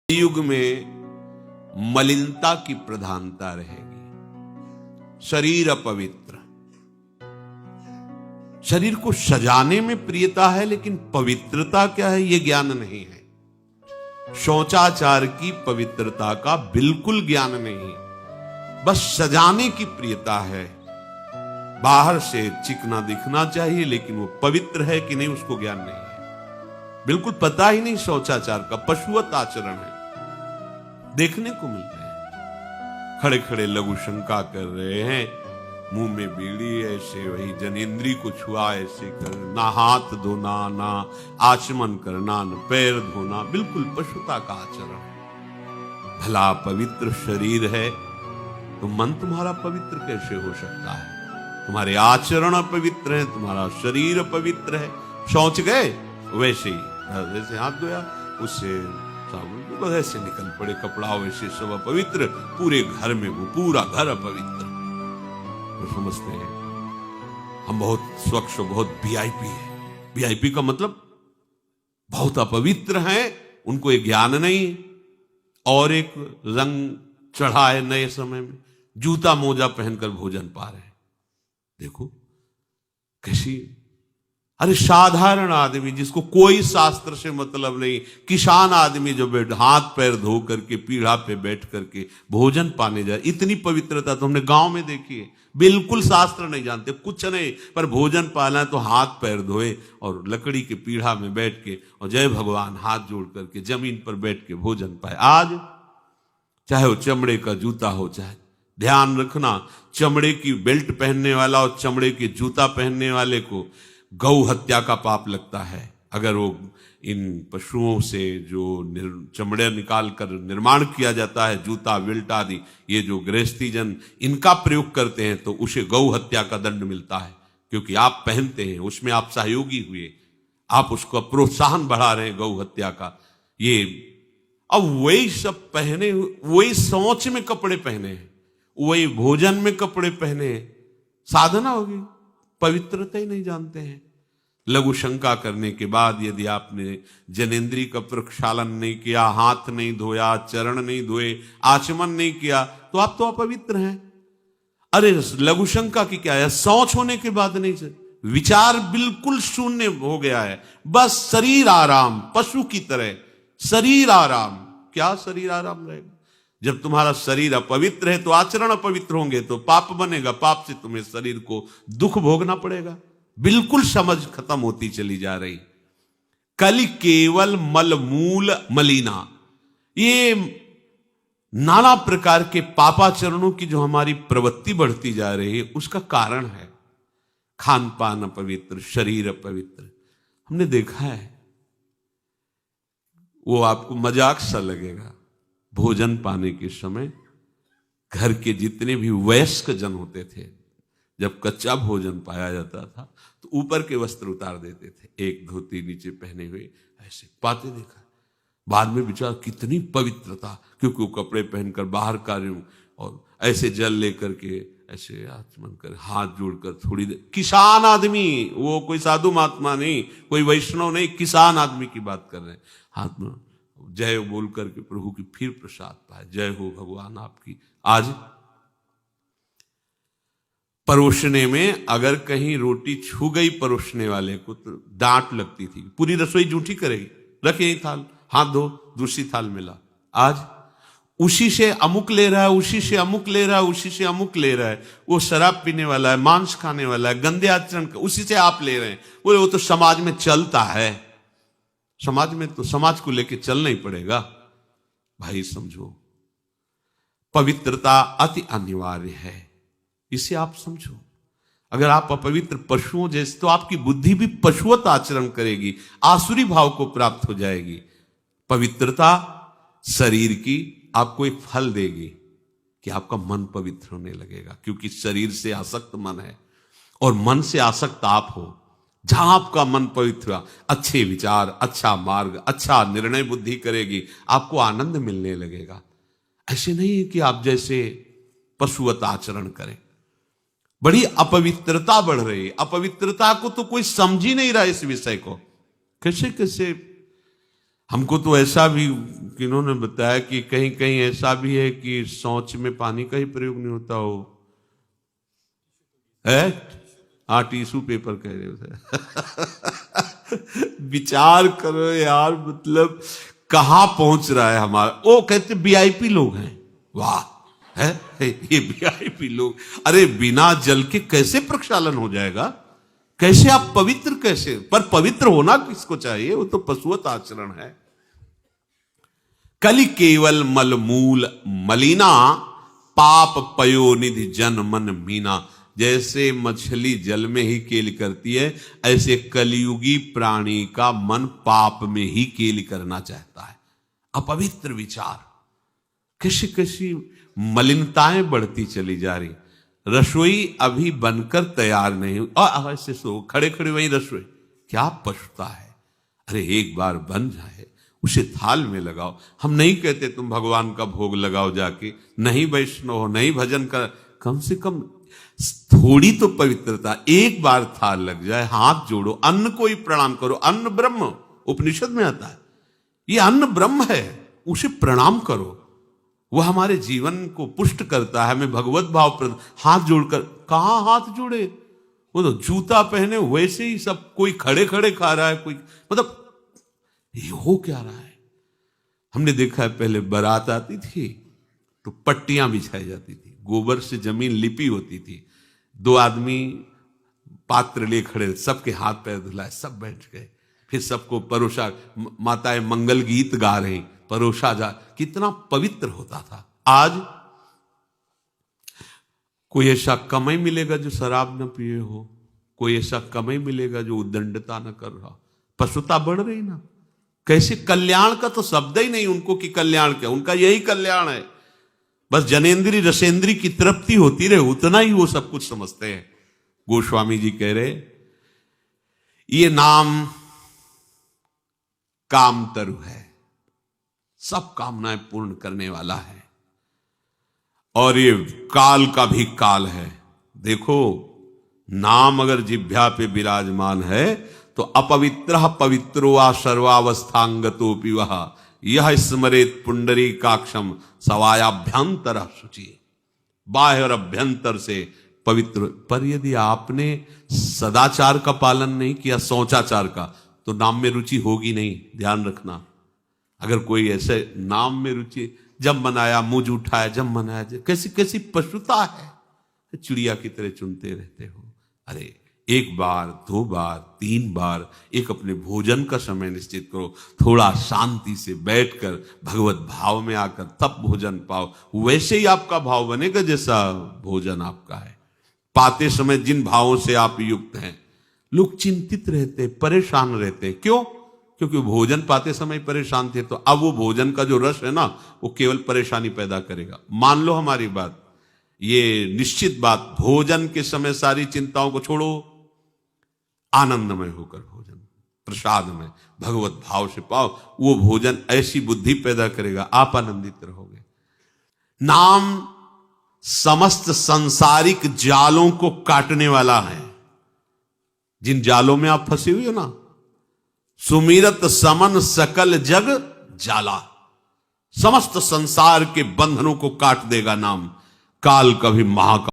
युग में मलिनता की प्रधानता रहेगी। शरीर अपवित्र, शरीर को सजाने में प्रियता है, लेकिन पवित्रता क्या है यह ज्ञान नहीं है। शौचाचार की पवित्रता का बिल्कुल ज्ञान नहीं, बस सजाने की प्रियता है। बाहर से चिकना दिखना चाहिए, लेकिन वो पवित्र है कि नहीं उसको ज्ञान नहीं है। बिल्कुल पता ही नहीं शौचाचार का, पशुवत आचरण है। देखने को मिलता है खड़े खड़े लघु शंका कर रहे हैं, मुंह में बीड़ी ऐसे, वही जनेंद्री को छुआ ऐसे कर, ना हाथ धोना, ना आचमन करना, ना पैर धोना, बिल्कुल पशुता का आचरण है। भला पवित्र शरीर है तो मन तुम्हारा पवित्र कैसे हो सकता है? तुम्हारे आचरण अपवित्र है, तुम्हारा शरीर अपवित्र है। शौच गए वैसे ही, वैसे हाथ धोया उससे साबुन ऐसे निकल पड़े, कपड़ा वैसे सब अपवित्र, पूरे घर में वो पूरा घर अपवित्र। तो समझते हैं हम बहुत स्वच्छ, बहुत वीआईपी है। वीआईपी का मतलब बहुत अपवित्र हैं, उनको ये ज्ञान नहीं। और एक रंग चढ़ा है नए समय में, जूता मोजा पहनकर भोजन पा रहे हैं। देखो कैसी, अरे साधारण आदमी जिसको कोई शास्त्र से मतलब नहीं, किसान आदमी जो हाथ पैर धो करके पीढ़ा पे बैठ करके भोजन पाने जाए, इतनी पवित्रता तो हमने गांव में देखी है। बिल्कुल शास्त्र नहीं जानते, कुछ नहीं, पर भोजन पाना है तो हाथ पैर धोए और लकड़ी के पीढ़ा में बैठ के और जय भगवान हाथ जोड़ करके जमीन पर बैठ के भोजन पाए। आज चाहे वो चमड़े का जूता हो, चाहे ध्यान रखना, चमड़े की बेल्ट पहनने वाला और चमड़े के जूता पहनने वाले को गौ हत्या का पाप लगता है। अगर वो इन पशुओं से जो चमड़े निकाल कर निर्माण किया जाता है, जूता बेल्ट आदि, ये जो गृहस्थी जन इनका प्रयोग करते हैं तो उसे गौ हत्या का दंड मिलता है। क्योंकि आप पहनते हैं, उसमें आप सहयोगी हुए, आप उसको प्रोत्साहन बढ़ा रहे हैं गौ हत्या का। ये अब वही सब पहने, वही सोच में कपड़े पहने हैं, वही भोजन में कपड़े पहने हैं, साधना होगी, पवित्रता ही नहीं जानते हैं। लघु शंका करने के बाद यदि आपने जनेंद्री का प्रक्षालन नहीं किया, हाथ नहीं धोया, चरण नहीं धोए, आचमन नहीं किया, तो आप तो अपवित्र हैं। अरे लघु शंका की क्या है, शौच होने के बाद नहीं से विचार बिल्कुल शून्य हो गया है, बस शरीर आराम, पशु की तरह शरीर आराम। क्या शरीर आराम रहेगा? जब तुम्हारा शरीर अपवित्र है तो आचरण अपवित्र होंगे तो पाप बनेगा, पाप से तुम्हें शरीर को दुख भोगना पड़ेगा। बिल्कुल समझ खत्म होती चली जा रही। कल केवल मल मूल मलिना, ये नाना प्रकार के पापाचरणों की जो हमारी प्रवृत्ति बढ़ती जा रही है, उसका कारण है खान पान अपवित्र, शरीर अपवित्र। हमने देखा है, वो आपको मजाक सा लगेगा, भोजन पाने के समय घर के जितने भी वयस्क जन होते थे, जब कच्चा भोजन पाया जाता था तो ऊपर के वस्त्र उतार देते थे, एक धोती नीचे पहने हुए ऐसे पाते देखा। बाद में विचार कितनी पवित्रता, क्योंकि वो कपड़े पहनकर बाहर कार्यों और ऐसे जल लेकर के ऐसे आचमन कर हाथ जोड़कर थोड़ी देर, किसान आदमी, वो कोई साधु महात्मा नहीं, कोई वैष्णव नहीं, किसान आदमी की बात कर रहे हैं। हाथ में जय बोल करके प्रभु की फिर प्रसाद पाए, जय हो भगवान आपकी। आज परोसने में अगर कहीं रोटी छू गई परोसने वाले को तो डांट लगती थी, पूरी रसोई जूठी करेगी, रखे ही थाल, हाथ धो, दूसरी थाल मिला। आज उसी से अमुक ले रहा है, उसी से अमुक ले रहा है, उसी से अमुक ले रहा है। वो शराब पीने वाला है, मांस खाने वाला है, गंदे आचरण, उसी से आप ले रहे हैं। बोले वो तो समाज में चलता है, समाज में तो समाज को लेके चलना ही पड़ेगा। भाई समझो, पवित्रता अति अनिवार्य है, इसे आप समझो। अगर आप अपवित्र पशुओं जैसे, तो आपकी बुद्धि भी पशुवत आचरण करेगी, आसुरी भाव को प्राप्त हो जाएगी। पवित्रता शरीर की आपको एक फल देगी कि आपका मन पवित्र होने लगेगा, क्योंकि शरीर से आसक्त मन है और मन से आसक्त आप हो। जहां आपका मन पवित्र, अच्छे विचार, अच्छा मार्ग, अच्छा निर्णय बुद्धि करेगी, आपको आनंद मिलने लगेगा। ऐसे नहीं है कि आप जैसे पशुवत आचरण करें। बड़ी अपवित्रता बढ़ रही है, अपवित्रता को तो कोई समझ ही नहीं रहा इस विषय को। कैसे कैसे हमको तो ऐसा भी किन्होंने बताया कि कहीं कहीं ऐसा भी है कि शौच में पानी का ही प्रयोग नहीं होता हो है। हाँ, टिश्यू पेपर कह रहे हो। विचार करो यार, मतलब कहां पहुंच रहा है हमारा। वो कहते वीआईपी लोग हैं, वाह है ये वीआईपी लोग। अरे बिना जल के कैसे प्रक्षालन हो जाएगा, कैसे आप पवित्र कैसे। पर पवित्र होना किसको चाहिए, वो तो पशुवत आचरण है। कलि केवल मलमूल मलिना, पाप पयोनिधि जन मन मीना। जैसे मछली जल में ही केली करती है, ऐसे कलियुगी प्राणी का मन पाप में ही केली करना चाहता है। अपवित्र विचार, कैसी कैसी मलिनताएं बढ़ती चली जा रही। रसोई अभी बनकर तैयार नहीं हुई और ऐसे सो खड़े खड़े वही रसोई, क्या पछता है। अरे एक बार बन जाए उसे थाल में लगाओ। हम नहीं कहते तुम भगवान का भोग लगाओ जाके, नहीं वैष्णव हो, नहीं भजन कर, कम से कम थोड़ी तो पवित्रता। एक बार थाल लग जाए, हाथ जोड़ो, अन्न को ही प्रणाम करो। अन्न ब्रह्म उपनिषद में आता है, ये अन्न ब्रह्म है, उसे प्रणाम करो। वह हमारे जीवन को पुष्ट करता है, हमें भगवत भाव हाथ जोड़कर। कहां हाथ जोड़े, वो तो जूता पहने वैसे ही सब, कोई खड़े खड़े खा रहा है, कोई मतलब ये हो क्या रहा है। हमने देखा है पहले बारात आती थी तो पट्टियां बिछाई जाती थी, गोबर से जमीन लिपी होती थी, दो आदमी पात्र ले खड़े, सबके हाथ पैर धुलाए, सब बैठ गए, फिर सबको परोसा, माताएं मंगल गीत गा रही, परोसा जा। कितना पवित्र होता था। आज कोई ऐसा कम ही मिलेगा जो शराब न पिए हो, कोई ऐसा कम ही मिलेगा जो उद्दंडता न कर रहा। पशुता बढ़ रही ना, कैसे कल्याण का तो शब्द ही नहीं उनको कि कल्याण क्या, उनका यही कल्याण है, बस जनेन्द्री रसेंद्री की तृप्ति होती रहे, उतना ही वो सब कुछ समझते हैं। गोस्वामी जी कह रहे ये नाम कामतरु है, सब कामनाएं पूर्ण करने वाला है, और ये काल का भी काल है। देखो नाम अगर जिह्वा पे विराजमान है तो अपवित्र पवित्रो वा सर्वावस्थांगतोपि वह यह स्मरेत पुंडरीकाक्षम सवायाभ्यंतर शुचि। बाह्य और अभ्यंतर से पवित्र। पर यदि आपने सदाचार का पालन नहीं किया, शौचाचार का, तो नाम में रुचि होगी नहीं, ध्यान रखना। अगर कोई ऐसे नाम में रुचि, जब मनाया मुझ उठाया, जब मनाया, कैसी कैसी पशुता है, चिड़िया की तरह चुनते रहते हो। अरे एक बार, दो बार, तीन बार एक अपने भोजन का समय निश्चित करो, थोड़ा शांति से बैठकर भगवत भाव में आकर तब भोजन पाओ। वैसे ही आपका भाव बनेगा जैसा भोजन आपका है। पाते समय जिन भावों से आप युक्त हैं, लोग चिंतित रहते, परेशान रहते। क्यों? क्योंकि भोजन पाते समय परेशान थे, तो अब वो भोजन का जो रस है ना, वो केवल परेशानी पैदा करेगा। मान लो हमारी बात, ये निश्चित बात, भोजन के समय सारी चिंताओं को छोड़ो, आनंदमय होकर भोजन, प्रसाद में भगवत भाव से पाओ। वो भोजन ऐसी बुद्धि पैदा करेगा, आप आनंदित रहोगे। नाम समस्त सांसारिक जालों को काटने वाला है। जिन जालों में आप फंसे हुए हो ना, सुमिरत समन सकल जग जाला, समस्त संसार के बंधनों को काट देगा नाम। काल का भी महाकाल